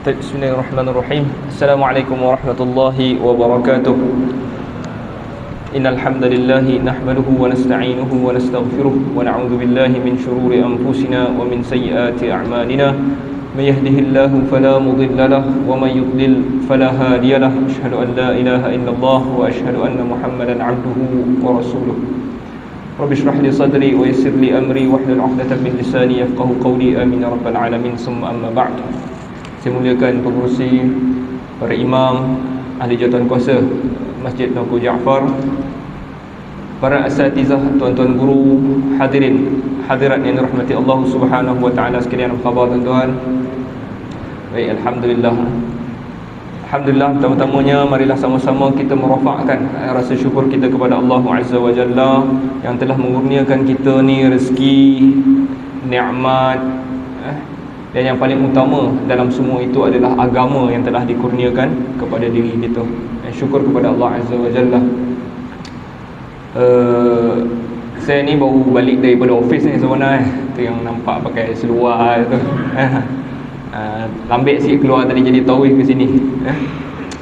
Bismillahirrahmanirrahim. Assalamualaikum warahmatullahi wabarakatuh. Innal hamdalillah nahmaduhu wa nasta'inuhu wa nastaghfiruh wa na'udzu billahi min shururi anfusina wa min sayyiati a'malina. May yahdihillahu fala mudilla lahu wa may yudlil fala hadiya lahu. Asyhadu an la ilaha illallah wa asyhadu anna Muhammadan 'abduhu wa rasuluh. Rabbi shrah li sadri wa yassir li amri wahlul 'uqdatam min lisani yafqahu qawli. Amin ya rabbal alamin. Summa amma ba'd. Saya muliakan pengurusi, para imam, ahli jawatan kuasa Masjid Tunku Jaafar, para asatizah, tuan-tuan guru, hadirin, hadirat yang dirahmati Allah Subhanahu wa taala sekalian, apa khabar tuan-tuan? Baik, alhamdulillah. Alhamdulillah, pertama-tamanya marilah sama-sama kita merafakkan rasa syukur kita kepada Allah Azza wa Jalla yang telah mengurniakan kita ni rezeki, nikmat, dan yang paling utama dalam semua itu adalah agama yang telah dikurniakan kepada diri kita. Syukur kepada Allah Azza wa Jalla. Saya ni baru balik daripada office ni sebenarnya. Tu yang nampak pakai seluar tu. Lambik sikit keluar tadi jadi tawih ke sini.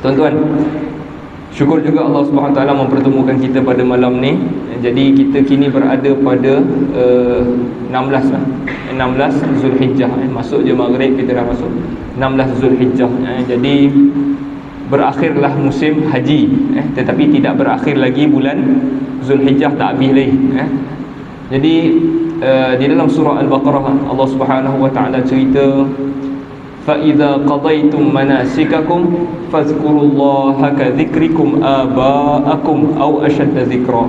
Tuan-tuan, syukur juga Allah Subhanahu Wa Taala mempertemukan kita pada malam ni. Jadi kita kini berada pada 16 Zulhijjah. Masuk je maghrib kita dah masuk 16 Zulhijjah. Jadi berakhirlah musim haji, tetapi tidak berakhir lagi bulan Zulhijjah, tak habis lagi. Jadi di dalam surah Al-Baqarah Allah Subhanahu Wa Taala cerita, fa idza qadaytum manasikakum fadhkurullaha ka dzikrikum aba'akum aw ashadda dzikra.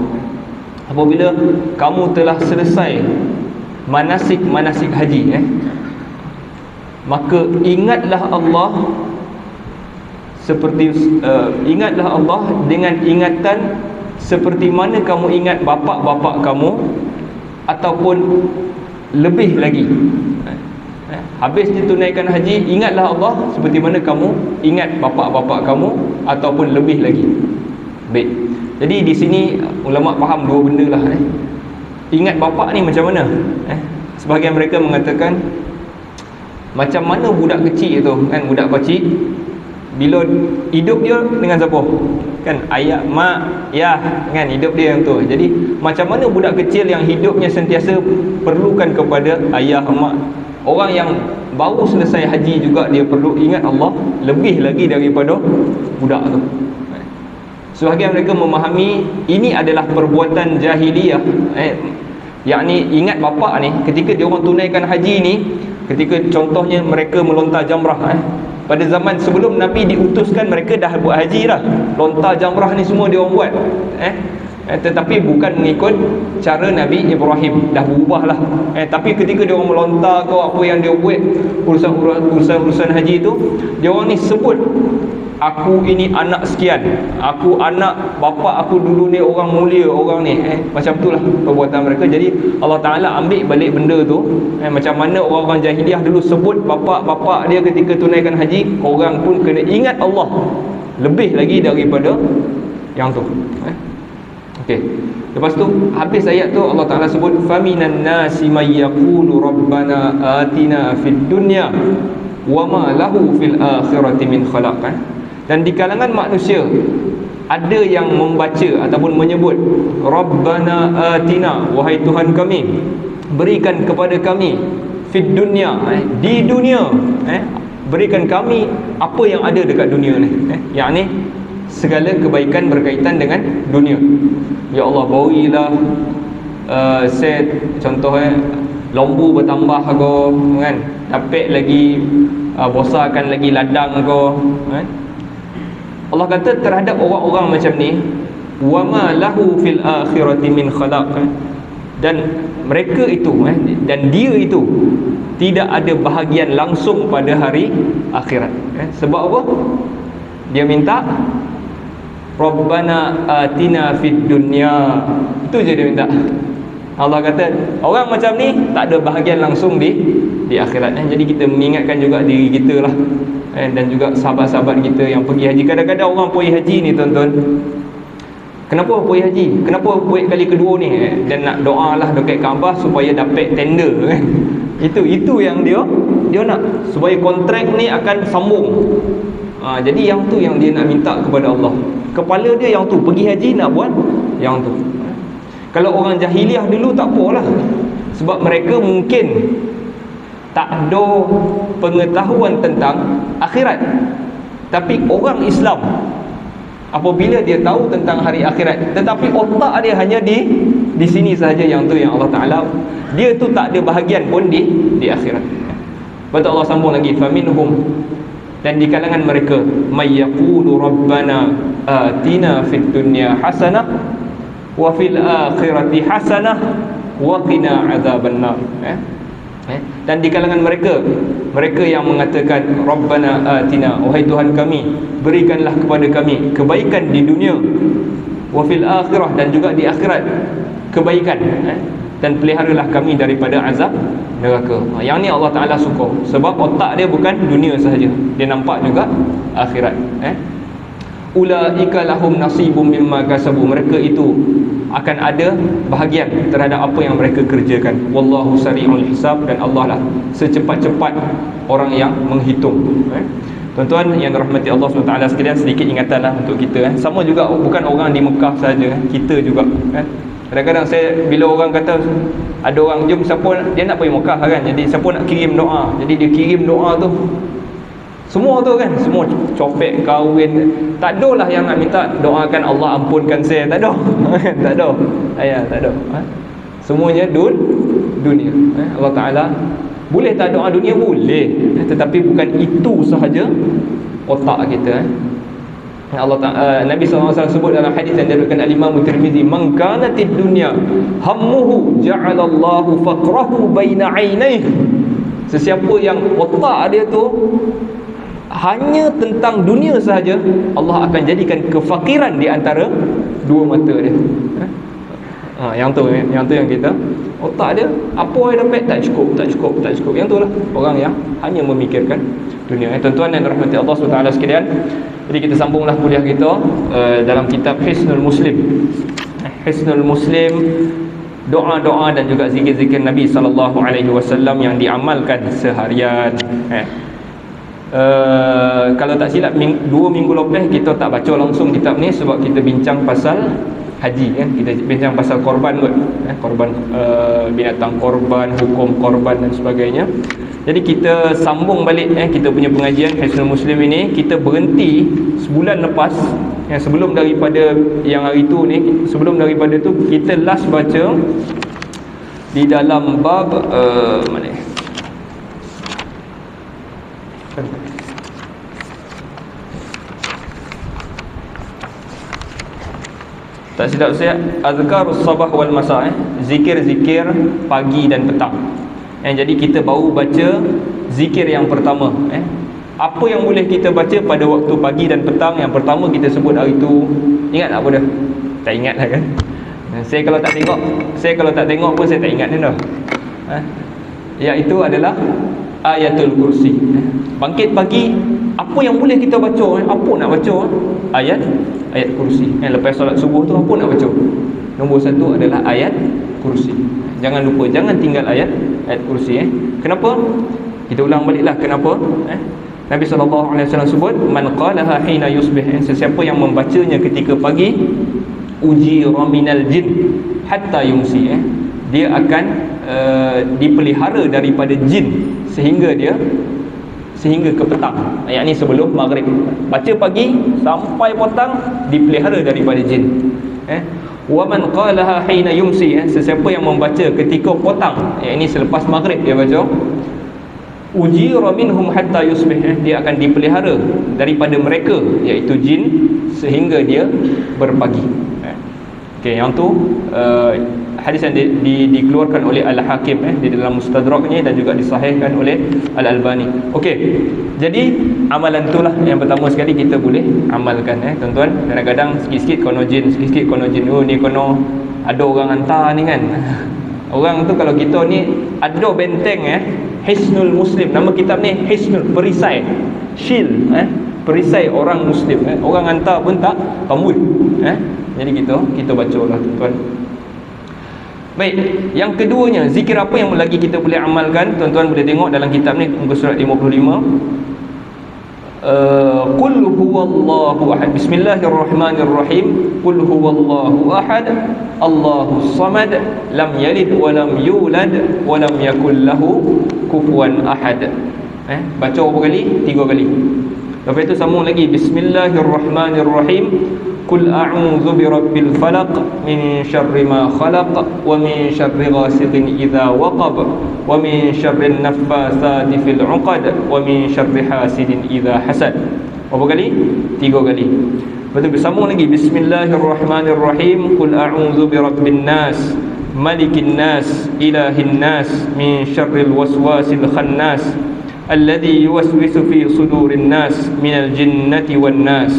Apabila kamu telah selesai manasik haji, maka ingatlah Allah seperti ingatlah Allah dengan ingatan seperti mana kamu ingat bapa-bapa kamu, ataupun lebih lagi. Habis ditunaikan haji, ingatlah Allah seperti mana kamu ingat bapa-bapa kamu, ataupun lebih lagi. Baik. Jadi di sini ulama faham dua benda lah. Ingat bapa ni macam mana? Sebahagian mereka mengatakan macam mana budak kecil tu, kan, budak kecil bila hidup dia dengan siapa? Kan, ayah, mak, ya, kan, hidup dia yang tu. Jadi macam mana budak kecil yang hidupnya sentiasa perlukan kepada ayah, mak. Orang yang baru selesai haji juga dia perlu ingat Allah lebih lagi daripada budak tu. Sebahagian mereka memahami ini adalah perbuatan jahiliyah, yakni ingat bapa ni ketika dia orang tunaikan haji ni, ketika contohnya mereka melontar jamrah. Pada zaman sebelum Nabi diutuskan, mereka dah buat haji dah. Lontar jamrah ni semua dia orang buat. Tetapi bukan mengikut cara Nabi Ibrahim, dah berubah lah. Tapi ketika dia orang melontar ke apa yang dia buat, urusan haji tu, dia orang ni sebut, aku ini anak sekian, aku anak bapa aku dulu ni orang mulia, orang ni, macam itulah perbuatan mereka. Jadi Allah Ta'ala ambil balik benda tu, macam mana orang-orang jahiliah dulu sebut bapa-bapa dia ketika tunaikan haji, orang pun kena ingat Allah lebih lagi daripada yang tu. Okey. Lepas tu habis ayat tu Allah Ta'ala sebut, faminan nasi may yaqulu rabbana atina fid dunya wama lahu fil akhirati min khalaq. Dan di kalangan manusia ada yang membaca ataupun menyebut, Rabbana atina, wahai Tuhan kami, berikan kepada kami fid dunya, di dunia, berikan kami apa yang ada dekat dunia ni, yakni segala kebaikan berkaitan dengan dunia. Ya Allah, berilah set contohnya lembu bertambah kau, kan, dapat lagi bosarkan lagi ladang kau, kan. Allah kata terhadap orang-orang macam ni, wama lahu fil akhirati min khalaq, dan mereka itu, dan dia itu tidak ada bahagian langsung pada hari akhirat. Sebab apa? Dia minta Rabbana atina fid dunya, itu je dia minta. Allah kata orang macam ni tak ada bahagian langsung di akhirat. Jadi kita mengingatkan juga diri kita lah, dan juga sahabat-sahabat kita yang pergi haji. Kadang-kadang orang pergi haji ni tuan-tuan, kenapa pergi haji? Kenapa buat kali kedua ni? Dan nak doa lah dekat Kaabah supaya dapat tender, kan. Itu yang dia nak, supaya kontrak ni akan sambung. Jadi yang tu yang dia nak minta kepada Allah. Kepala dia yang tu, pergi haji nak buat yang tu. Kalau orang jahiliah dulu tak apalah, sebab mereka mungkin tak ada pengetahuan tentang akhirat. Tapi orang Islam, apabila dia tahu tentang hari akhirat, tetapi otak dia hanya di sini sahaja, yang tu yang Allah Ta'ala, dia tu tak ada bahagian pun di akhirat. Betul, Allah sambung lagi, faminhum, dan di kalangan mereka, may yaqulu rabbana atina fid dunya hasanah wa fil akhirati hasanah wa qina azabannar. Dan di kalangan mereka yang mengatakan rabbana atina, wahai Tuhan kami, berikanlah kepada kami kebaikan di dunia, wa fil akhirah, dan juga di akhirat kebaikan, dan peliharalah kami daripada azab neraka. Yang ni Allah Ta'ala suka, sebab otak dia bukan dunia sahaja, dia nampak juga akhirat. Ulaika lahum nasibum mimma kasabu, mereka itu akan ada bahagian terhadap apa yang mereka kerjakan. Wallahu sari'ul hisab, dan Allah lah secepat-cepat orang yang menghitung. Tuan-tuan yang dirahmati Allah SWT sekalian, sedikit ingatan lah untuk kita. Sama juga, bukan orang di Mekah saja, kita juga. Kadang-kadang bila orang kata, ada orang jom siapa dia nak pergi Mekah kan, jadi siapa nak kirim doa, jadi dia kirim doa tu, semua tu kan, semua copet, kahwin, tak ada lah yang nak minta doakan Allah ampunkan saya, tak ada. Tak ada. Tak ada. Semuanya dunia. Allah Ta'ala boleh tak doa dunia? Boleh, tetapi bukan itu sahaja otak kita. Allah Ta'ala, Nabi SAW sebut dalam hadis yang diriwayatkan Al-Imam Tirmizi, man kanatid dunya hammuhu ja'alallahu faqrahu baina 'ainaihi. Sesiapa yang otak dia tu hanya tentang dunia sahaja, Allah akan jadikan kefakiran di antara dua mata dia. Yang tu yang kita, otak dia apa yang dapat tak cukup. Yang tu lah orang yang hanya memikirkan dunia. Tuan-tuan dan rahmati Allah SWT sekalian, jadi kita sambunglah kuliah kita dalam kitab Hisnul Muslim. Hisnul Muslim, doa-doa dan juga zikir-zikir Nabi SAW yang diamalkan seharian. Kalau tak silap 2 minggu lepas kita tak baca langsung kitab ni, sebab kita bincang pasal haji kan, kita bincang pasal korban kot, korban binatang korban, hukum korban dan sebagainya. Jadi kita sambung balik kita punya pengajian Hisnul Muslim ini. Kita berhenti sebulan lepas, sebelum daripada yang hari tu ni, sebelum daripada tu kita last baca di dalam bab mana tak silap saya, azkarus sabah wal masa, zikir-zikir pagi dan petang. Jadi kita baru baca zikir yang pertama. Apa yang boleh kita baca pada waktu pagi dan petang? Yang pertama kita sebut hari tu, ingat tak apa dah? Tak ingat lah kan. Saya kalau tak tengok pun saya tak ingat dah. Iaitu adalah ayatul kursi. Bangkit pagi, apa yang boleh kita baca? Apa nak baca? Ayat kursi. Lepas solat subuh tu apa nak baca? Nombor 1 adalah ayat kursi. Jangan lupa, jangan tinggal ayat kursi. Kenapa? Kita ulang baliklah kenapa. Nabi SAW sebut, man qalaha hina yusbih, sesiapa yang membacanya ketika pagi, ujira minal jin hatta yumsi, dia akan dipelihara daripada jin sehingga ke petang, yakni sebelum maghrib. Baca pagi sampai petang dipelihara daripada jin. Wa man qalaha hina yumsi, sesiapa yang membaca ketika petang, yakni selepas maghrib dia baca, ujira minhum hatta yusbih, dia akan dipelihara daripada mereka, iaitu jin, sehingga dia berpagi. Yang tu hadis yang dikeluarkan oleh Al-Hakim di dalam Mustadraknya, dan juga disahihkan oleh Al-Albani. Jadi amalan itulah yang pertama sekali kita boleh amalkan, tuan-tuan. Kadang-kadang sikit-sikit kono jin, ni kono ada orang hantar ni kan. Orang tu kalau kita ni ada benteng Hisnul Muslim, nama kitab ni Hisnul, perisai, shield, perisai orang Muslim. Orang hantar pun tak kambut. Jadi kita baca lah, tuan-tuan. Baik, yang keduanya, zikir apa yang lagi kita boleh amalkan? Tuan-tuan boleh tengok dalam kitab ni, muka surat 55. Qul huwallahu ahad. Bismillahirrahmanirrahim. Qul huwallahu ahad, Allahus samad, lam yalid wa lam yulad wa lam yakul lahu kufuwan ahad. Baca berapa kali? 3 kali. Lepas itu sambung lagi, Bismillahirrahmanirrahim. Qul a'udzu birabbil falaq min syarri ma khalaq wa min syarri ghasiqin idza waqab wa min syarrin naffatsati fil 'uqad wa min syarri hasidin idza hasad. Berapa kali? 3 kali. Lepas itu bersambung lagi, Bismillahirrahmanirrahim. Qul a'udzu birabbin nas malikin nas ilahin nas min syarril waswasil khannas alladhi yuwaswisu fi sudurin nas minal jinnati wan nas.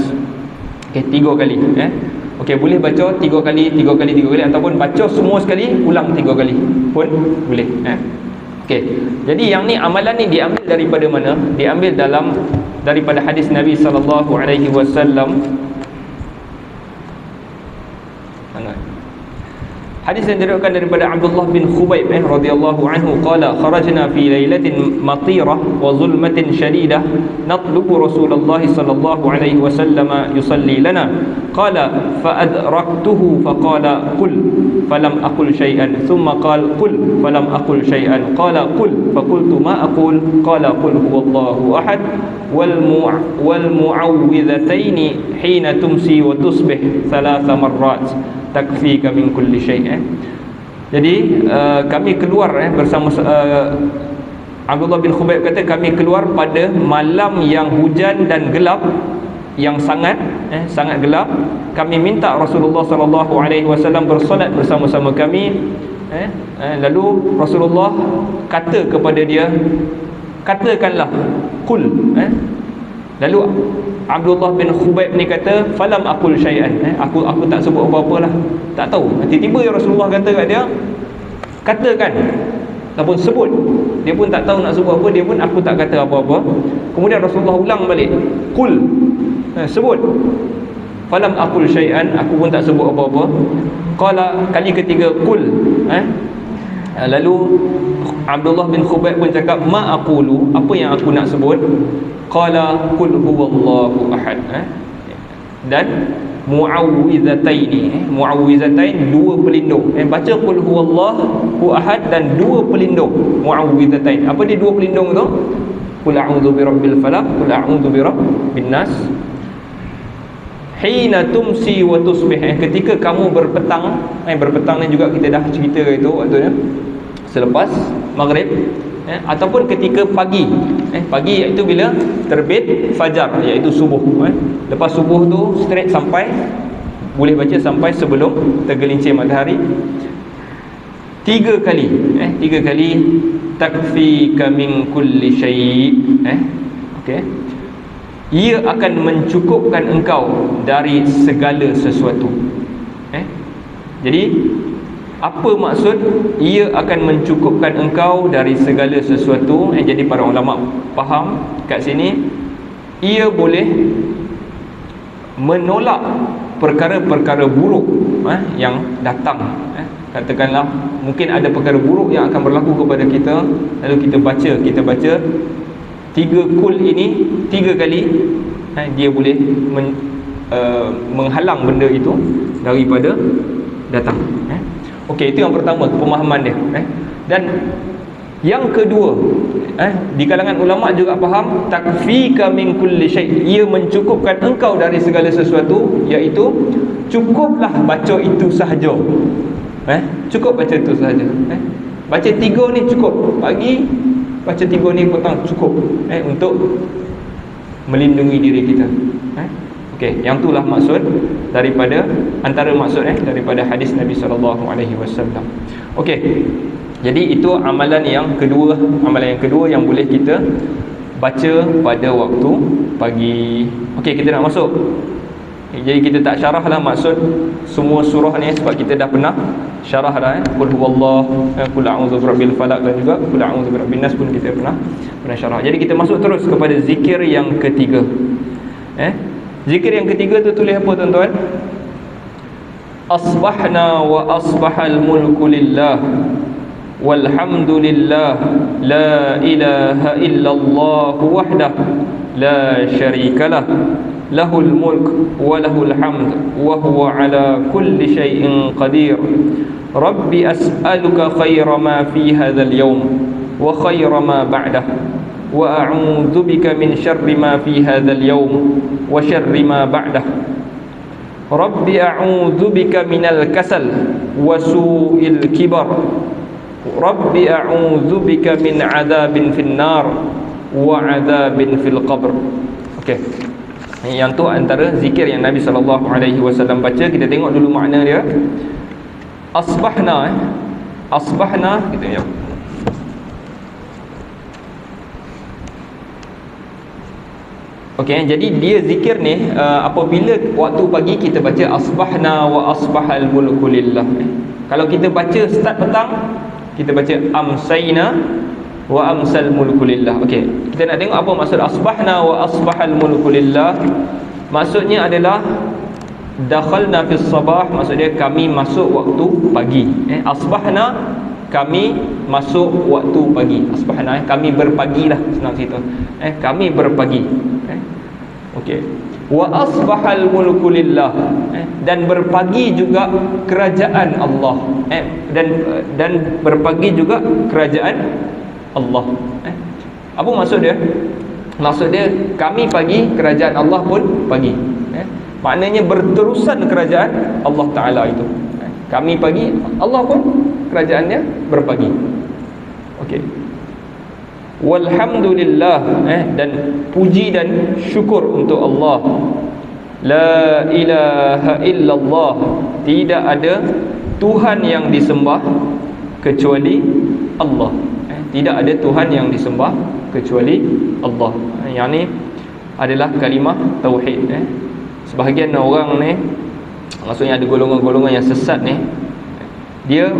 Okey, 3 kali. Okey, boleh baca 3 kali, 3 kali, 3 kali, ataupun baca semua sekali, ulang 3 kali pun boleh. Okey. Jadi yang ni, amalan ni diambil daripada mana? Diambil daripada hadis Nabi sallallahu alaihi wasallam. Hadis yang diriwayatkan daripada Abdullah bin Khubayb radhiyallahu anhu qala kharajna fi lailatin matirah wa zulmatin shadidah natlubu Rasulullah sallallahu alaihi wasallam yusalli lana qala fa adraktuhu faqala qul falam aqul shay'an thumma qala qul falam aqul shay'an qala qul faqultu ma aqul qala qul huwallahu ahad wal mu'awwidhataini hina tumsi wa tusbih 3 marrat takfika min kulli syai'. Jadi kami keluar bersama Abdullah bin Khubayb kata kami keluar pada malam yang hujan dan gelap, yang sangat gelap. Kami minta Rasulullah sallallahu alaihi wasallam bersolat bersama-sama kami. Lalu Rasulullah kata kepada dia, katakanlah qul. Lalu Abdullah bin Khubayb ni kata, falam aqul syai'an. Aku tak sebut apa-apa lah, tak tahu. Tiba-tiba ya Rasulullah kata kat dia, katakan ataupun sebut. Dia pun tak tahu nak sebut apa, dia pun aku tak kata apa-apa. Kemudian Rasulullah ulang balik, qul, sebut. Falam aqul syai'an, aku pun tak sebut apa-apa. Qala, kali ketiga, qul. Lalu Abdullah bin Khubayb pun cakap, ma aqulu, apa yang aku nak sebut? Qala qul huwallahu ahad. Dan muawwizataini, muawwizatain, 2 pelindung. Baca qul huwallahu ahad dan 2 pelindung, muawwizatain. Apa dia 2 pelindung tu? Qul a'udzu birabbil falaq, qul a'udzu birabbin nas. Hina tumsi wa tusbih, ketika kamu berpetang. Berpetang ni juga kita dah cerita itu waktu selepas maghrib. Ataupun ketika pagi. Pagi iaitu bila terbit fajar, iaitu subuh. Lepas subuh tu straight sampai, boleh baca sampai sebelum tergelincir matahari. 3 kali. 3 kali takfika min kulli syai'. Okey. Ia akan mencukupkan engkau dari segala sesuatu. Jadi apa maksud ia akan mencukupkan engkau dari segala sesuatu? Jadi para ulama faham kat sini, ia boleh menolak perkara-perkara buruk yang datang. Katakanlah mungkin ada perkara buruk yang akan berlaku kepada kita, lalu kita baca 3 kul ini 3 kali, dia boleh menghalang benda itu daripada datang. Okey, itu yang pertama, pemahaman dia. Dan yang kedua, di kalangan ulama juga faham takfika min kulli syai', ia mencukupkan engkau dari segala sesuatu, iaitu cukuplah baca itu sahaja. Cukup baca itu sahaja. Baca 3 ni cukup. Pagi baca 3 ni, petang cukup untuk melindungi diri kita. Okey, yang itulah maksud daripada, antara maksud daripada hadis Nabi sallallahu alaihi wasallam. Okey. Jadi itu amalan yang kedua, yang boleh kita baca pada waktu pagi. Okey, kita nak masuk. Jadi kita tak syarahlah maksud semua surah ni sebab kita dah pernah syarah dah. Qul huwallahu, qul a'udzu birabbil falaq, dan juga qul a'udzu birabbin nas pun kita pernah syarah. Jadi kita masuk terus kepada zikir yang ketiga. Zikir yang ketiga tu tulis apa tuan-tuan? Asbahna wa asbahal mulku lillah walhamdulillah la ilaha illallah wahdah la syarikalah lahul mulk wa lahul hamd wa huwa ala kulli syai'in qadir. Rabbi as'aluka khaira ma fi hadzal yawm wa khaira ma ba'dah wa a'udzu bika min syarri ma fi hadzal yawm wa syarri ma ba'dah. Rabbi a'udzu bika minal kasal wa su'il kibar. Rabbi a'udzu bika min 'adzabin finnar wa 'adzabin fil qabr. Okey. Yang tu antara zikir yang Nabi SAW baca. Kita tengok dulu makna dia. Asbahna, asbahna kita tengok. Okey, jadi dia zikir ni apabila waktu pagi kita baca asbahna wa asbahal mulku lillah. Kalau kita baca start petang, kita baca amsayna wa amsal mulku lillah. Okey, kita nak tengok apa maksud asbahna wa asbahal mulku lillah. Maksudnya adalah dakhalna fis sabah, maksudnya kami masuk waktu pagi. Asbahna, kami masuk waktu pagi. Asbahna, kami berpagilah, senang cerita. Kami berpagi. Okey. Wa asbahal mulku lillah, dan berpagi juga kerajaan Allah. Dan berpagi juga kerajaan Allah. Apa maksud dia? Maksud dia kami pagi, kerajaan Allah pun pagi. Maknanya berterusan kerajaan Allah Ta'ala itu. Kami pagi, Allah pun kerajaannya berpagi. Okey. Walhamdulillah, dan puji dan syukur untuk Allah. La ilaha illallah, tidak ada Tuhan yang disembah kecuali Allah. Tidak ada Tuhan yang disembah kecuali Allah. Yang ni adalah kalimah tauhid. Sebahagian orang ni, maksudnya ada golongan-golongan yang sesat ni, dia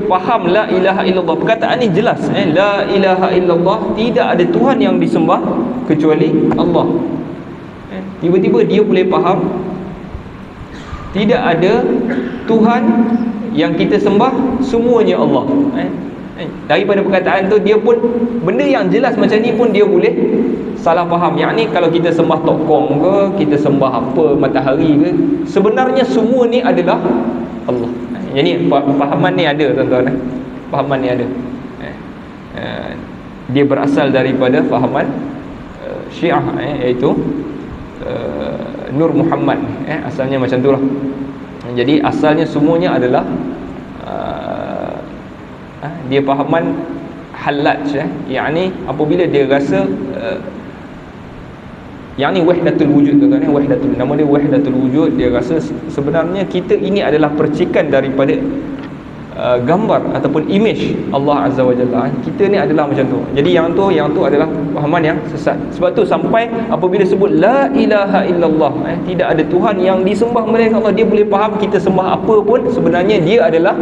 faham la ilaha illallah. Perkataan ni jelas, la ilaha illallah, tidak ada Tuhan yang disembah kecuali Allah. Tiba-tiba dia boleh faham tidak ada Tuhan yang kita sembah, semuanya Allah. Daripada perkataan tu, dia pun benda yang jelas macam ni pun dia boleh salah faham. Yang ni kalau kita sembah tokong ke, kita sembah apa, matahari ke, sebenarnya semua ni adalah Allah. Jadi fahaman ni ada, tuan-tuan. Fahaman ni ada. Dia berasal daripada fahaman Syiah, iaitu Nur Muhammad. Asalnya macam tu lah. Jadi asalnya semuanya adalah dia fahaman halaj. Yang ni apabila dia rasa yang ni wahdatul wujud, tuan-tuan. Wahdatul, nama dia wahdatul wujud. Dia rasa sebenarnya kita ini adalah percikan daripada gambar ataupun image Allah Azza wa Jalla. Kita ni adalah macam tu. Jadi yang tu adalah fahaman yang sesat. Sebab tu sampai apabila sebut la ilaha illallah, tidak ada Tuhan yang disembah melainkan Allah, dia boleh faham kita sembah apa pun sebenarnya dia adalah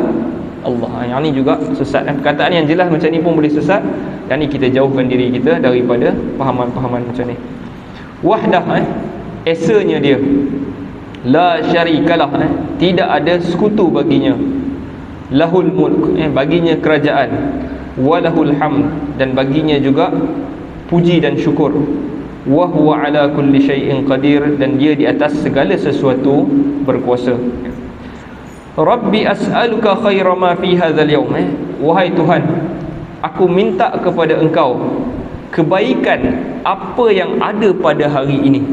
Allah. Yang ni juga sesat. Perkataan yang jelas macam ni pun boleh sesat. Dan ni kita jauhkan diri kita daripada fahaman-fahaman macam ni. Wahdah, esanya dia la syarikalah, tidak ada sekutu baginya. Lahul mulk, baginya kerajaan. Walahul hamd, dan baginya juga puji dan syukur. Wa huwa ala kulli syai'in qadir, dan dia di atas segala sesuatu berkuasa. Rabbi as'aluka khaira ma fi hadzal yawm, wahai Tuhan, aku minta kepada Engkau kebaikan apa yang ada pada hari ini,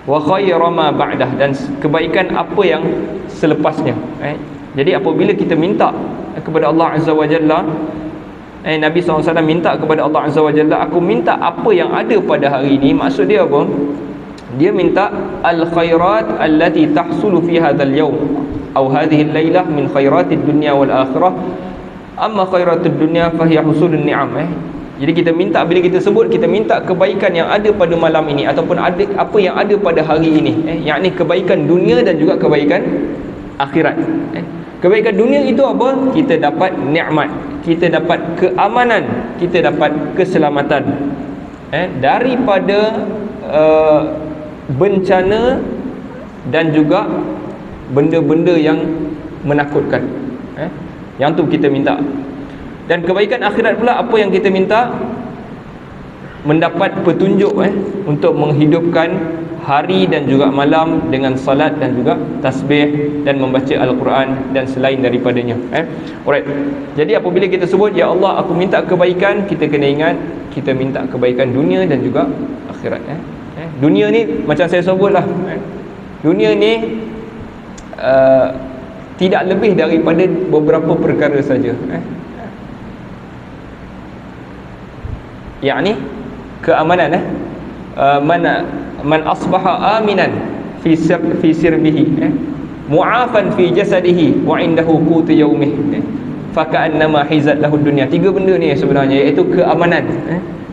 wa khaira ma ba'dah, dan kebaikan apa yang selepasnya. Jadi apabila kita minta kepada Allah Azza wa Jalla, Nabi SAW minta kepada Allah Azza wa Jalla, aku minta apa yang ada pada hari ini. Maksud dia apa? Dia minta al-khairat allati tahsulu fi hadzal yawm atau hadhihi al-lailah min khairatid dunya wal akhirah. Amma khairatid dunya fa hiya husulun ni'am. Jadi kita minta, bila kita sebut, kita minta kebaikan yang ada pada malam ini ataupun ada apa yang ada pada hari ini, yakni kebaikan dunia dan juga kebaikan akhirat. Kebaikan dunia itu apa? Kita dapat nikmat, kita dapat keamanan, kita dapat keselamatan daripada bencana dan juga benda-benda yang menakutkan. Yang tu kita minta. Dan kebaikan akhirat pula apa yang kita minta? Mendapat petunjuk untuk menghidupkan hari dan juga malam dengan salat dan juga tasbih dan membaca Al-Quran dan selain daripadanya. Alright. Jadi apabila kita sebut ya Allah aku minta kebaikan, kita kena ingat kita minta kebaikan dunia dan juga akhirat. Dunia ni macam saya sebutlah, dunia ni tidak lebih daripada beberapa perkara saja. Yakni keamanan. Man asbaha aminan fi sirbihi mu'afan fi jasadihi wa indahu qutu yaumih fa ka'annama hizat lahu dunya. Tiga benda ni sebenarnya, iaitu keamanan.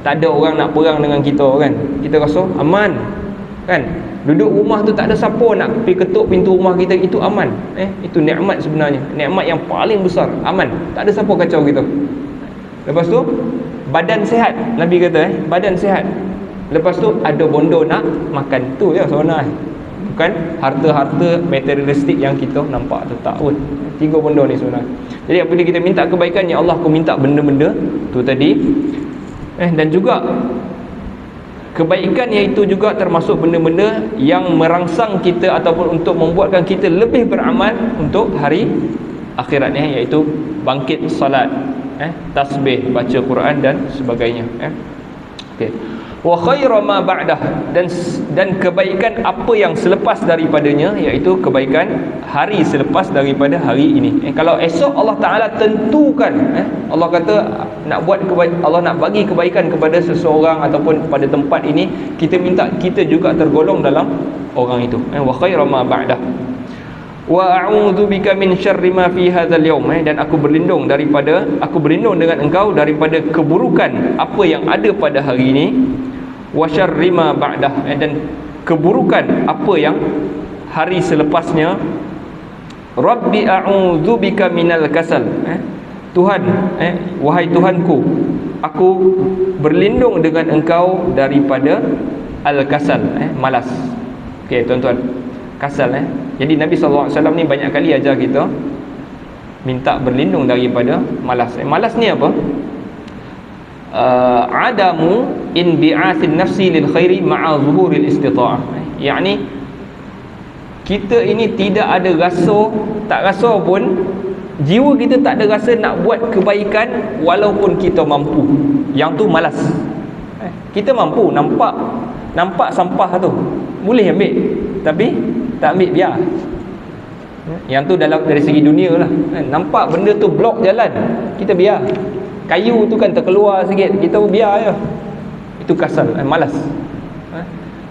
Tak ada orang nak perang dengan kita kan, kita rasa aman kan. Duduk rumah tu tak ada siapa nak pergi ketuk pintu rumah kita, itu aman. Itu nikmat sebenarnya, nikmat yang paling besar, aman. Tak ada siapa kacau kita. Lepas tu badan sihat, Nabi kata badan sihat. Lepas tu ada bondo nak makan, tu je sebenarnya. Bukan harta-harta materialistik yang kita nampak tu, tak pun. Tiga bondo ni sebenarnya. Jadi apabila kita minta kebaikan, ya Allah aku minta benda-benda tu tadi. Dan juga kebaikan iaitu juga termasuk benda-benda yang merangsang kita ataupun untuk membuatkan kita lebih beramal untuk hari akhirat ni, iaitu bangkit salat, tasbih, baca Quran dan sebagainya. Okey. Wa khairu ma ba'dah, dan kebaikan apa yang selepas daripadanya, iaitu kebaikan hari selepas daripada hari ini. Kalau esok Allah Taala tentukan, Allah kata nak buat Allah nak bagi kebaikan kepada seseorang ataupun pada tempat ini, kita minta kita juga tergolong dalam orang itu. Wa khairu ma ba'dah. Wa a'udzu bika min syarri ma fi hadzal yaum, dan aku berlindung dengan engkau daripada keburukan apa yang ada pada hari ini. Wa syarri ma ba'dah, dan keburukan apa yang hari selepasnya. Rabbi a'udzu bika minal kasal, Tuhan, wahai Tuhanku, aku berlindung dengan engkau daripada al-kasal, malas. Okey tuan-tuan, kasal. Jadi Nabi SAW ni banyak kali ajar kita minta berlindung daripada malas. Malas ni apa? Adamu inbi'athin nafsi lil khairi ma'a zuhuril istita'ah. Yakni kita ini tidak ada rasa, tak rasa pun, jiwa kita tak ada rasa nak buat kebaikan walaupun kita mampu. Yang tu malas. Kita mampu, nampak sampah tu boleh ambil, tapi tak ambil, biar. Yang tu dari segi dunia lah. Nampak benda tu blok jalan, kita biar. Kayu tu kan terkeluar sikit, kita biar je. Itu kasal, malas.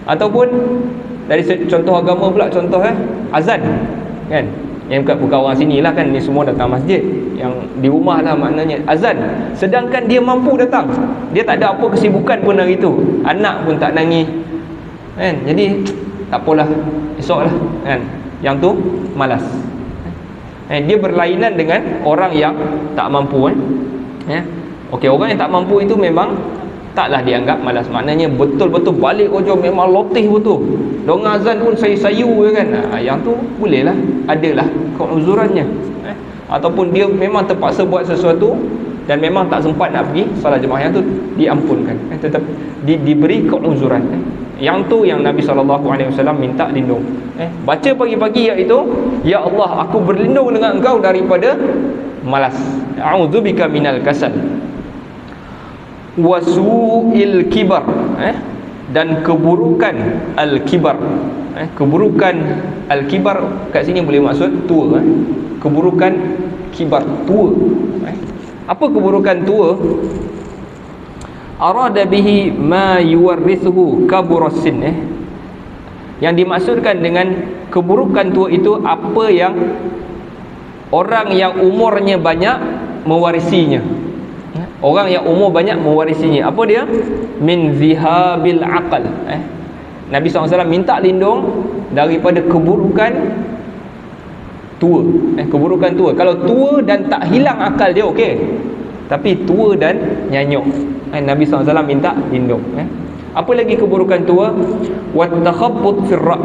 Ataupun dari contoh agama pula, contoh azan kan, yang bukan orang sini lah kan, ni semua datang masjid, yang di rumah lah maknanya azan. Sedangkan dia mampu datang, dia tak ada apa kesibukan pun hari tu, anak pun tak nangis kan. Jadi tak apalah, esok lah kan. Yang tu malas. Dia berlainan dengan orang yang tak mampu. Okey, orang yang tak mampu itu memang taklah dianggap malas. Maknanya betul-betul balik kerja memang lotih betul. Dengar azan pun sayu-sayu je kan. Yang tu bolehlah, adalah keuzurannya. Ataupun dia memang terpaksa buat sesuatu dan memang tak sempat nak pergi solat jemaah, yang tu diampunkan. Tetap diberi keuzuran. Yang tu yang Nabi SAW minta lindung. Baca pagi-pagi iaitu, ya Allah aku berlindung dengan engkau daripada malas. A'udzubika minal kasal wa su'il kibar, dan keburukan al-kibar. Keburukan al-kibar kat sini boleh maksud tua. Keburukan kibar, tua. Apa keburukan tua? Arada bihi ma yuwarrithuhu kaburassin. Yang dimaksudkan dengan keburukan tua itu apa yang orang yang umurnya banyak mewarisinya. Orang yang umur banyak mewarisinya. Apa dia? Min zihabil aqal. Nabi SAW minta lindung daripada keburukan tua. Keburukan tua. Kalau tua dan tak hilang akal dia okey. Tapi tua dan nyanyuk, Nabi SAW minta lindung. Apa lagi keburukan tua? Wat takhabbut fir ra',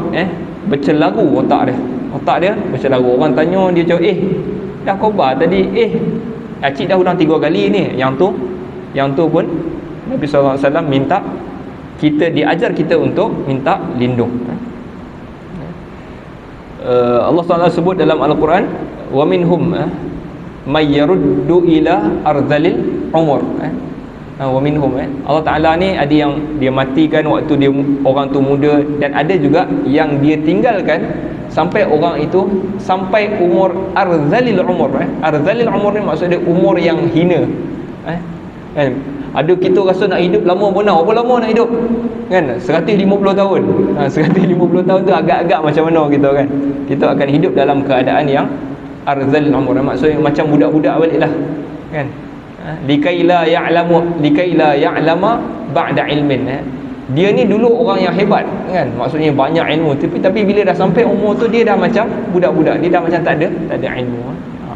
bercelaru otak dia. otak dia macam lagu orang tanya dia macam dah khabar tadi, acik dah ulang 3 kali ni. Yang tu pun Nabi SAW minta kita, diajar kita untuk minta lindung. Allah SWT sebut dalam Al-Quran, wa minhum may yaruddu ila ardhalil umur. Wa minhum Allah Ta'ala ni ada yang dia matikan waktu dia orang tu muda, dan ada juga yang dia tinggalkan sampai orang itu sampai umur ardhalil umur. Ardhalil umur ni maksud dia umur yang hina. Ada kita rasa nak hidup lama pun nak, apa lama nak hidup kan, 150 tahun. 150 tahun tu agak-agak macam mana kita kan, kita akan hidup dalam keadaan yang arzal umur, maksudnya macam budak-budak baliklah kan. Likaila ya'lama ba'da ilmin. Dia ni dulu orang yang hebat kan, maksudnya banyak ilmu, tapi bila dah sampai umur tu dia dah macam budak-budak, dia dah macam tak ada ilmu.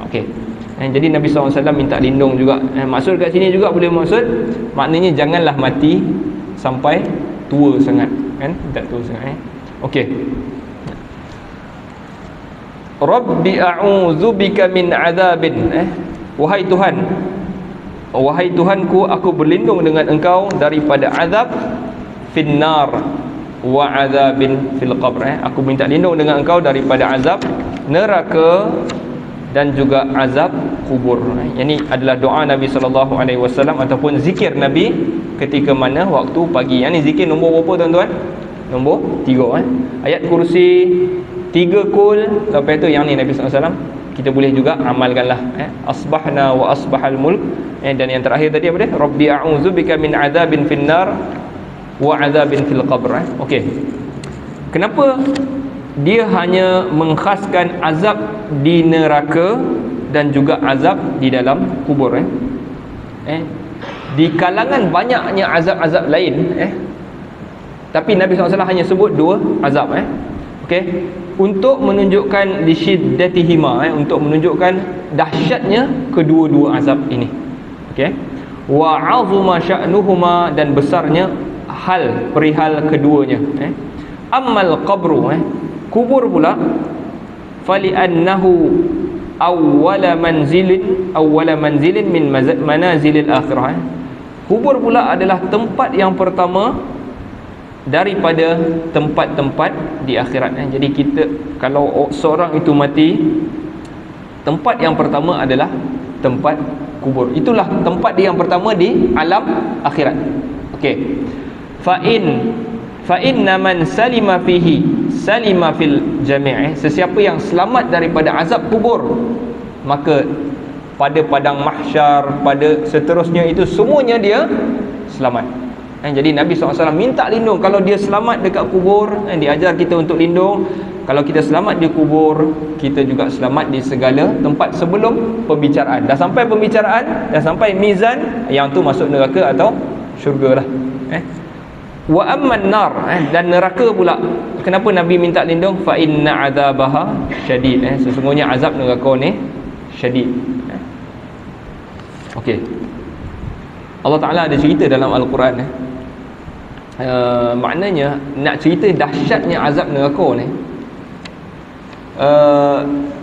Okey. Jadi Nabi SAW minta lindung juga. Maksud kat sini juga boleh maksud, maknanya janganlah mati sampai tua sangat kan, tak tua sangat. Okey. Rabbi a'udzu bika min azabin. Wahai Tuhanku, aku berlindung dengan Engkau daripada azab finnar wa azabin fil qabr. Aku minta lindung dengan Engkau daripada azab neraka dan juga azab kubur. Ini adalah doa Nabi SAW ataupun zikir Nabi ketika mana waktu pagi. Yang ni zikir nombor berapa tuan-tuan? Nombor 3 Ayat kursi 3 kul. Lepas tu yang ni Nabi SAW kita boleh juga amalkanlah. Asbahna wa asbahal mulk. Dan yang terakhir tadi apa dia? Rabbi a'udzubika min azabin finnar wa azabin fil qabr. Okey. Kenapa dia hanya mengkhaskan azab di neraka dan juga azab di dalam kubur? Di kalangan banyaknya azab-azab lain, tapi Nabi SAW hanya sebut 2 azab. Okey, untuk menunjukkan lisyidatihima, untuk menunjukkan dahsyatnya kedua-dua azab ini. Okey, wa 'azuma sya'nuhuma, dan besarnya perihal keduanya. Ammal qabru, kubur pula, fali annahu awwala manzilin min manazilil akhirah. Kubur pula adalah tempat yang pertama daripada tempat-tempat di akhirat. Jadi kita, kalau seorang itu mati, tempat yang pertama adalah tempat kubur. Itulah tempat dia yang pertama di alam akhirat. Okey. Fa inna man salima fihi salima fil jami'. Sesiapa yang selamat daripada azab kubur, maka pada padang mahsyar, pada seterusnya itu semuanya dia selamat. Jadi Nabi SAW minta lindung kalau dia selamat dekat kubur. Diajar kita untuk lindung. Kalau kita selamat di kubur, kita juga selamat di segala tempat sebelum pembicaraan. Dah sampai pembicaraan, dah sampai mizan, yang tu masuk neraka atau syurga lah. Wa amman nar, dan neraka pula, kenapa Nabi minta lindung? Fa inna azabaha syadid. Sesungguhnya azab neraka ni syadid. Okey. Allah Ta'ala ada cerita dalam Al-Quran. Maknanya nak cerita dahsyatnya azab neraka ni.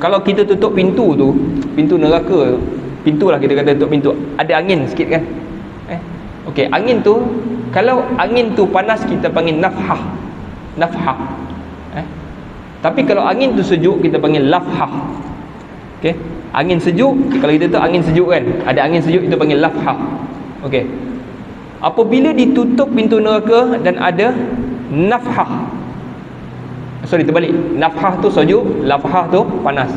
Kalau kita tutup pintu tu, pintu neraka, pintulah kita kata tutup pintu, ada angin sikit kan. Okey, angin tu, kalau angin tu panas kita panggil nafhah. Tapi kalau angin tu sejuk kita panggil lafhah. Okey, angin sejuk, kalau kita tu angin sejuk kan, ada angin sejuk kita panggil lafhah. Okey, apabila ditutup pintu neraka dan ada nafhah, terbalik, nafhah tu sejuk, lafhah tu panas.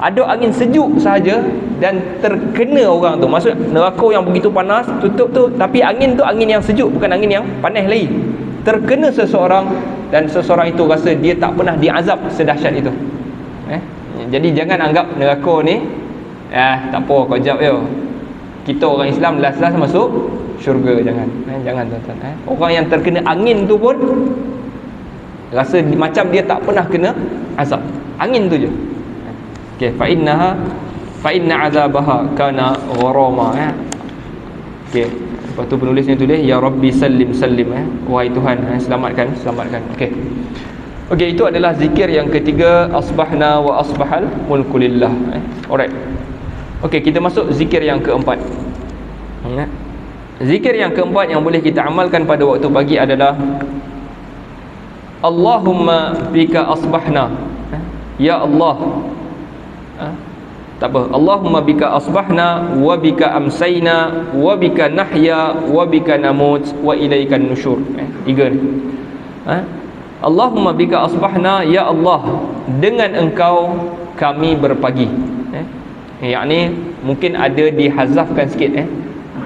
Ada angin sejuk sahaja dan terkena orang tu, maksud neraka yang begitu panas tutup tu, tapi angin tu angin yang sejuk, bukan angin yang panas lagi, terkena seseorang, dan seseorang itu rasa dia tak pernah diazab sedahsyat itu. Jadi jangan anggap neraka ni tak apa, kau jap je, kita orang Islam last masuk syurga. Jangan tuan-tuan. Orang yang terkena angin tu pun rasa macam dia tak pernah kena azab, angin tu je. Okey, fa inna azabaha kana gharama. Okey, lepas tu penulisnya tulis ya Rabbi sallim, wahai Tuhan, selamatkan. Okey. Okey, itu adalah zikir yang ketiga, asbahna wa asbahal mulku lillah. Alright. Okey, kita masuk zikir yang keempat. Zikir yang keempat yang boleh kita amalkan pada waktu pagi adalah Allahumma bika asbahna. Ya Allah. Tak apa. Allahumma bika asbahna wa bika amsayna wa bika nahya wa bika namut wa ilaikan nusyur. Tiga ni. Allahumma bika asbahna, ya Allah, dengan engkau kami berpagi. Yang ni mungkin ada dihazafkan sikit.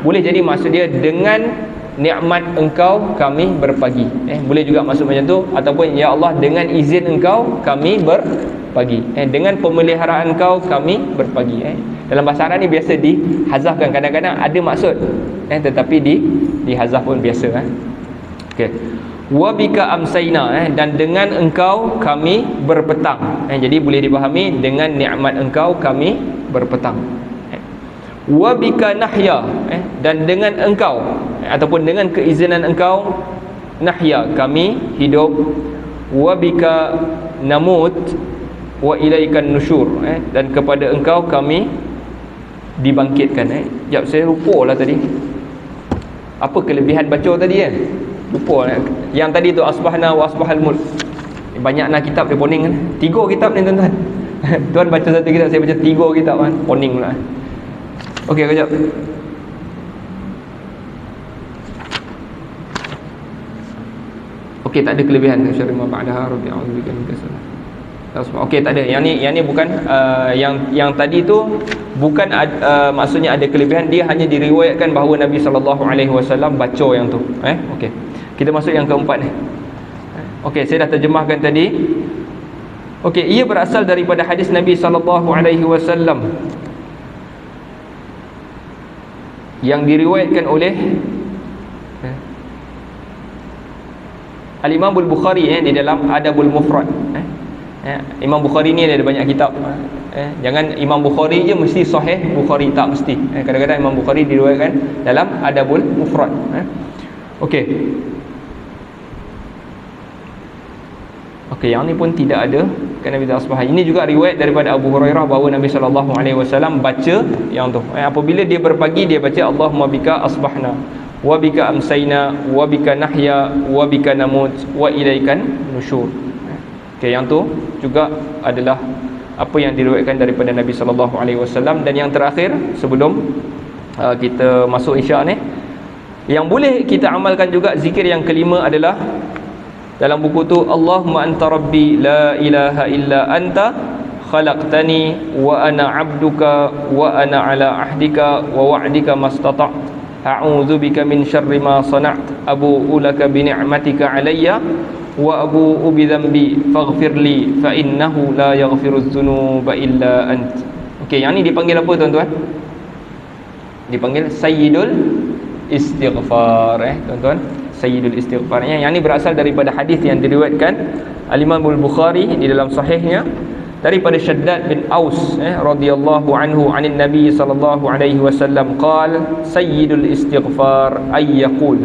Boleh jadi maksud dia dengan nikmat engkau kami berpagi. Boleh juga maksud macam tu. Ataupun ya Allah, dengan izin engkau kami berpagi. Dengan pemeliharaan engkau kami berpagi. Dalam bahasa Arab ni biasa dihazafkan. Kadang-kadang ada maksud, tetapi dihazaf pun biasa. Okey. Wa bika amsayna, dan dengan engkau kami berpetang. Jadi boleh dipahami dengan nikmat engkau kami berpetang. Wa bika nahya, dan dengan engkau ataupun dengan keizinan engkau nahya, kami hidup. Wa bika namut wa ilaikan nusyur, dan kepada engkau kami dibangkitkan. Sekejap, saya lupa lah tadi apa kelebihan baca tadi. Lupa. Yang tadi tu asbahna wa asbahal mulk. Banyak nak kitab dia poning kan. 3 kitab ni tuan-tuan. Tuan baca satu kitab, saya baca 3 kitab kan. Poning pula. Okey, kejap. Okey, tak ada kelebihan. Syarima ba'daha rabbi a'udzubika min kasalah. Okey, tak ada. Yang ni bukan yang tadi tu bukan maksudnya ada kelebihan, dia hanya diriwayatkan bahawa Nabi SAW baca yang tu. Okey. Kita masuk yang keempat ni. Okey, saya dah terjemahkan tadi. Okey, ia berasal daripada hadis Nabi SAW yang diriwayatkan oleh Al-Imam Al-Bukhari di dalam Adabul Mufrad. Imam Bukhari ni ada banyak kitab. Jangan Imam Bukhari je mesti sahih Bukhari, tak mesti. Kadang-kadang Imam Bukhari diriwayatkan dalam Adabul Mufrad. Okey. Okey, yang ni pun tidak ada kan Nabi Asbah. Ini juga riwayat daripada Abu Hurairah bahawa Nabi SAW baca yang tu. Apabila dia berpagi, dia baca Allahumma bika asbahna wa bika amsayna wa bika nahya wa bika namut wa ilaikan nusyur. Okey, yang tu juga adalah apa yang diriwayatkan daripada Nabi SAW. Dan yang terakhir sebelum kita masuk Isyak ni, yang boleh kita amalkan juga zikir yang kelima adalah dalam buku tu, Allahumma anta rabbi la ilaha illa anta khalaqtani wa ana abduka wa ana ala ahdika wa wa'dika mastata' a'udzu bika min syarri ma sana't abu'u laka bi ni'matika alayya wa abu'u bi dhanbi faghfirli fa innahu la yaghfirudz dzunuba illa ant. Okey, yang ni dipanggil apa tuan-tuan? Dipanggil Sayyidul Istighfar, tuan-tuan. Sayyidul Istighfar. Yang ni berasal daripada hadis yang diriwayatkan Al-Imam Al-Bukhari di dalam sahihnya daripada Shaddad bin Aus radhiyallahu anhu anin Nabi sallallahu alaihi wasallam qala Sayyidul Istighfar ay yaqul,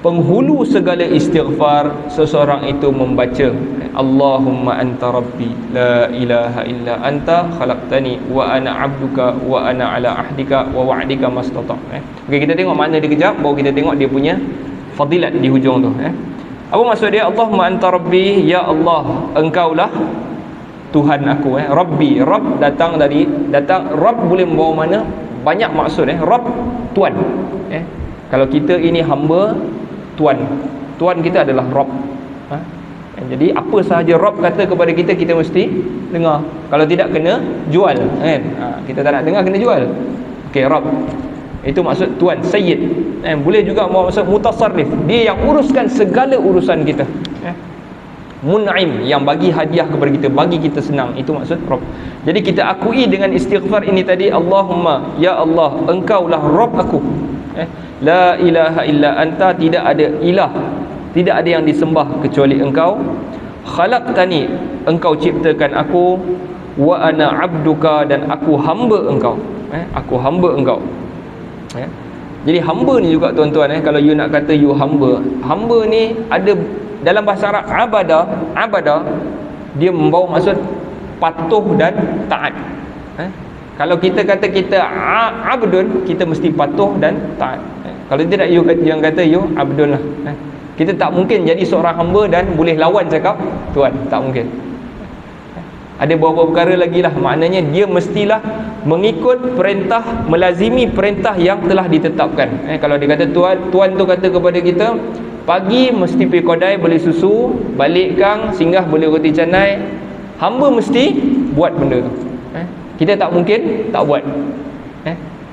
penghulu segala istighfar seseorang itu membaca Allahumma anta rabbi la ilaha illa anta khalaqtani wa ana abduka wa ana ala ahdika wa wa'dika mastata'. Okey, kita tengok makna dia kejap, baru kita tengok dia punya fadilat di hujung tu. Apa maksud dia? Allahumma anta rabbi, ya Allah, engkaulah Tuhan aku. Rabbi, Rabb datang Rabb boleh membawa mana? Banyak maksud. Rabb, Tuan. Kalau kita ini hamba, Tuan kita adalah Rabb. Jadi apa sahaja Rabb kata kepada kita, kita mesti dengar. Kalau tidak, kena jual, kan? Kita tak nak dengar, kena jual. Okey, Rabb itu maksud Tuan, Sayyid. Boleh juga maksud mutasarrif, dia yang uruskan segala urusan kita. Mun'im, yang bagi hadiah kepada kita, bagi kita senang, itu maksud Rabb. Jadi kita akui dengan istighfar ini tadi, Allahumma, ya Allah, engkaulah Rabb aku. La ilaha illa anta, tidak ada ilah, tidak ada yang disembah kecuali engkau. Khalaqtani, engkau ciptakan aku. Wa ana abduka, dan aku hamba engkau. Aku hamba engkau. Jadi hamba ni juga tuan-tuan, kalau you nak kata you hamba, hamba ni ada dalam bahasa Arab abada dia membawa maksud patuh dan taat. Kalau kita kata kita abdun, kita mesti patuh dan taat. Kalau tidak, yang kata you abdun lah. Kita tak mungkin jadi seorang hamba dan boleh lawan cakap Tuhan, tak mungkin. Ada beberapa perkara lagi lah. Maknanya dia mestilah mengikut perintah, melazimi perintah yang telah ditetapkan. Kalau dia kata Tuhan tu kata kepada kita, pagi mesti pergi kedai beli susu, balik kang singgah beli roti canai, hamba mesti buat benda tu. Kita tak mungkin tak buat.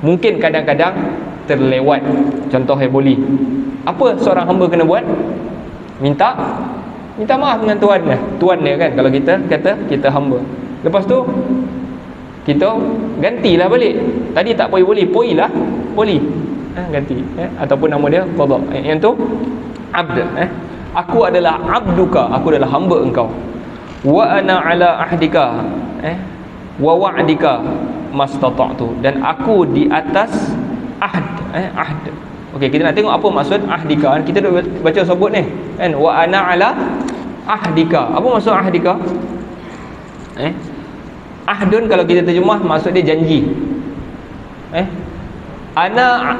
Mungkin kadang-kadang terlewat. Contoh boleh. Apa seorang hamba kena buat? Minta maaf dengan Tuhan dia. Tuhan dia kan, kalau kita kata kita hamba. Lepas tu kita gantilah balik. Tadi tak boleh, poilah, boleh. Ganti. Ataupun nama dia qada. Yang tu abd. Aku adalah abduka, aku adalah hamba engkau. Wa ana ala ahdika wa wa'dika mastata'tu, dan aku di atas ahd. Ahd. Okey, kita nak tengok apa maksud ahdika. Kita dah baca sebut ni kan, wa ana ala ahdika. Apa maksud ahdika? Ahdun kalau kita terjemah maksud dia janji. Ana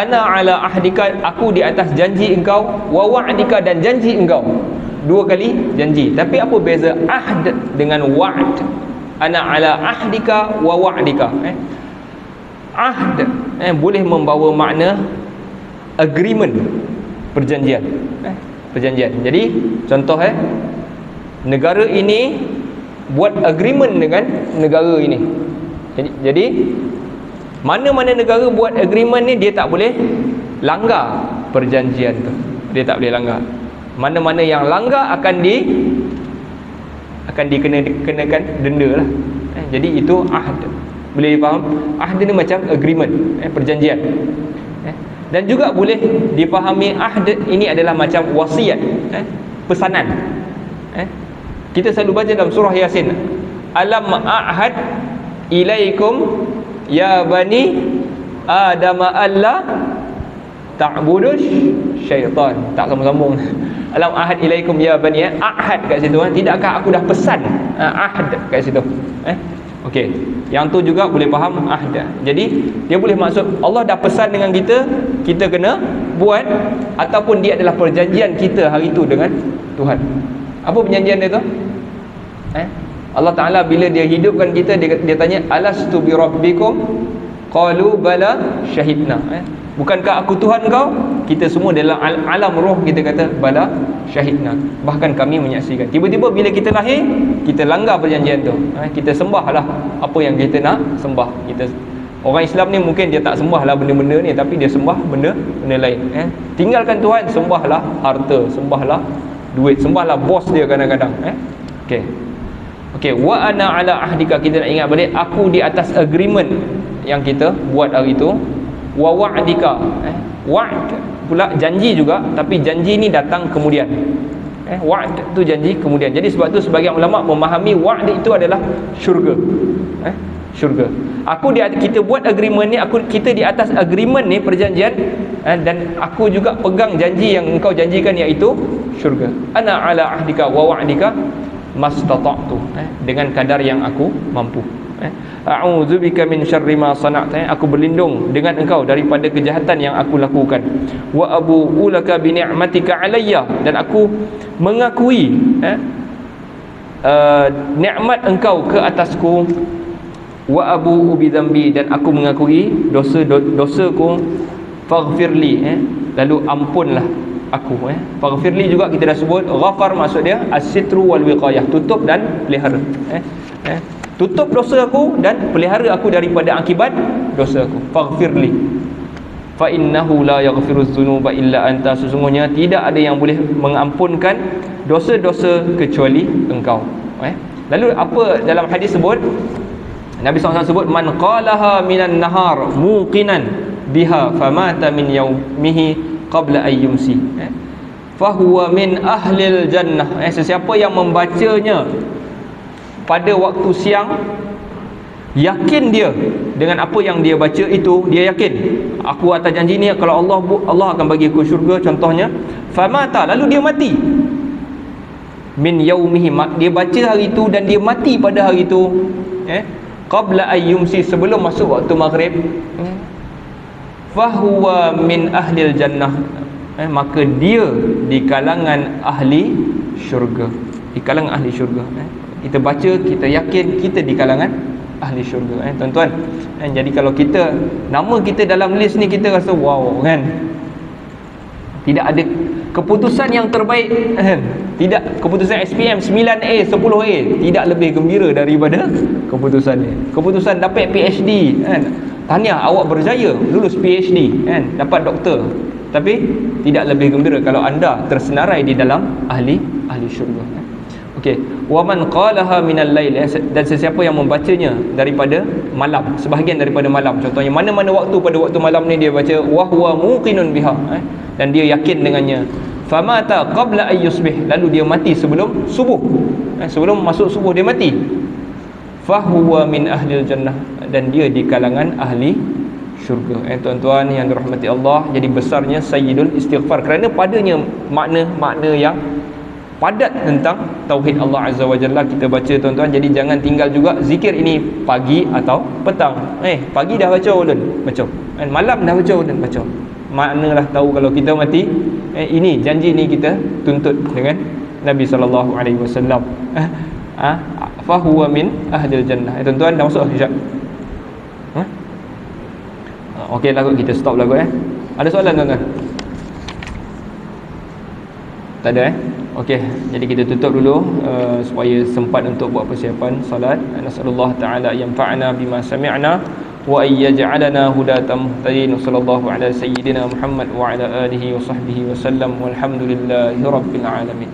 ala ahdika, aku di atas janji engkau, wa wa'dika, dan janji engkau. Dua kali janji. Tapi apa beza ahd dengan wa'd? Ana ala ahdika wa wa'dika. Ahd boleh membawa makna agreement, perjanjian. Perjanjian. Jadi contoh negara ini buat agreement dengan negara ini. Jadi mana-mana negara buat agreement ni, dia tak boleh langgar perjanjian tu. Dia tak boleh langgar. Mana-mana yang langgar akan dikenakan denda lah. Jadi itu ahd. Boleh faham? Ahd ni macam agreement, perjanjian. Dan juga boleh dipahami ahd ini adalah macam wasiat, pesanan. Kita selalu baca dalam surah Yasin, alam a'had ilaikum ya bani adam alla ta'budus syaitan. Tak sambung-sambung. Alam ahad ilaikum ya bani, ahad kat situ. Tidakkah aku dah pesan? Ahad kat situ. Okey, yang tu juga boleh faham ahd. Jadi dia boleh maksud Allah dah pesan dengan kita, kita kena buat, ataupun dia adalah perjanjian kita hari tu dengan Tuhan. Apa perjanjian dia tu? Allah Ta'ala bila dia hidupkan kita, dia tanya, alastu bi rabbikum? Qalu bala syahidna. Bukankah aku Tuhan kau? Kita semua dalam alam roh kita kata bala syahidna, bahkan kami menyaksikan. Tiba-tiba bila kita lahir, kita langgar perjanjian tu. Kita sembahlah apa yang kita nak sembah. Orang Islam ni mungkin dia tak sembahlah benda-benda ni, tapi dia sembah benda lain. Tinggalkan Tuhan, sembahlah harta, sembahlah duit, sembahlah bos dia kadang-kadang. Okey, wa ana ala ahdika, kita nak ingat balik, aku di atas agreement yang kita buat hari itu. Wa wa'dika, wa'd pula janji juga, tapi janji ni datang kemudian. Wa'd tu janji kemudian. Jadi sebab tu sebagian ulama memahami wa'd itu adalah syurga. Syurga. Kita buat agreement ni, kita di atas agreement ni, perjanjian, dan aku juga pegang janji yang engkau janjikan, iaitu syurga. Ana ala ahdika wa wa'dika mastata'tu, dengan kadar yang aku mampu. A'udzubika min syarri ma sana'ta, aku berlindung dengan engkau daripada kejahatan yang aku lakukan. Wa abu'u laka bi ni'matika alayya, dan aku mengakui nikmat engkau ke atasku. Wa abu'u bi dzambi, dan aku mengakui dosaku. Faghfirli, lalu ampunlah aku. Faghfirli juga kita dah sebut, ghafar maksud dia as-sitru wal wiqayah, tutup dan pelihara. Tutup dosa aku dan pelihara aku daripada akibat dosa aku. Faghfirli fa innahu la yaghfiruz dzunuba illa anta, sesungguhnya tidak ada yang boleh mengampunkan dosa-dosa kecuali engkau. Lalu apa dalam hadis sebut, Nabi SAW sebut, man qalaha minan nahar muqinan biha famata min yaumihi qabla ayyumsi fahuwa min ahlil jannah. Sesiapa yang membacanya pada waktu siang, yakin dia dengan apa yang dia baca itu, dia yakin aku atas janji ni, kalau Allah akan bagi aku syurga contohnya, famata, lalu dia mati, min yaumihi, dia baca hari itu dan dia mati pada hari itu, qabla ayyumsi, sebelum masuk waktu maghrib, fahuwa min ahlil jannah, maka dia di kalangan ahli syurga, di kalangan ahli syurga. Kita baca, kita yakin kita di kalangan ahli syurga, tuan-tuan. Jadi kalau kita, nama kita dalam list ni, kita rasa wow, kan? Tidak ada keputusan yang terbaik, tidak, keputusan SPM 9A 10A tidak lebih gembira daripada keputusan ni. Keputusan dapat PhD, kan? Tahniah, awak berjaya lulus PhD, kan? Dapat doktor. Tapi tidak lebih gembira kalau anda tersenarai di dalam ahli syurga. Okey, wa man qalaha minal lail, dan sesiapa yang membacanya daripada malam, sebahagian daripada malam. Contohnya mana-mana waktu pada waktu malam ni dia baca, wa huwa muqinun biha, dan dia yakin dengannya. Famata qabla ayyusbih, lalu dia mati sebelum subuh, sebelum masuk subuh dia mati. Fahuwa min ahlil jannah, dan dia di kalangan ahli syurga. Tuan-tuan yang dirahmati Allah, jadi besarnya sayyidul istighfar, kerana padanya makna-makna yang padat tentang tauhid Allah Azza wa Jalla kita baca, tuan-tuan. Jadi jangan tinggal juga zikir ini pagi atau petang. Pagi dah baca ulun, baca. Malam dah baca ulun, baca. Maknalah tahu kalau kita mati, ini janji ni kita tuntut dengan Nabi sallallahu alaihi wasallam. Fa huwa min ahlil jannah. Tuan-tuan dah masuk sekejap. Okey lah, kita stop lah kot. Ada soalan, tuan-tuan? Tak ada. Okey, jadi kita tutup dulu supaya sempat untuk buat persiapan salat. Nasallallahu taala yanfa'ana bima sami'na wa ayyaj'alana hudatan muhtadin. Sallallahu ala sayyidina Muhammad wa ala alihi wa sahbihi wa sallam. Walhamdulillahirabbil alamin.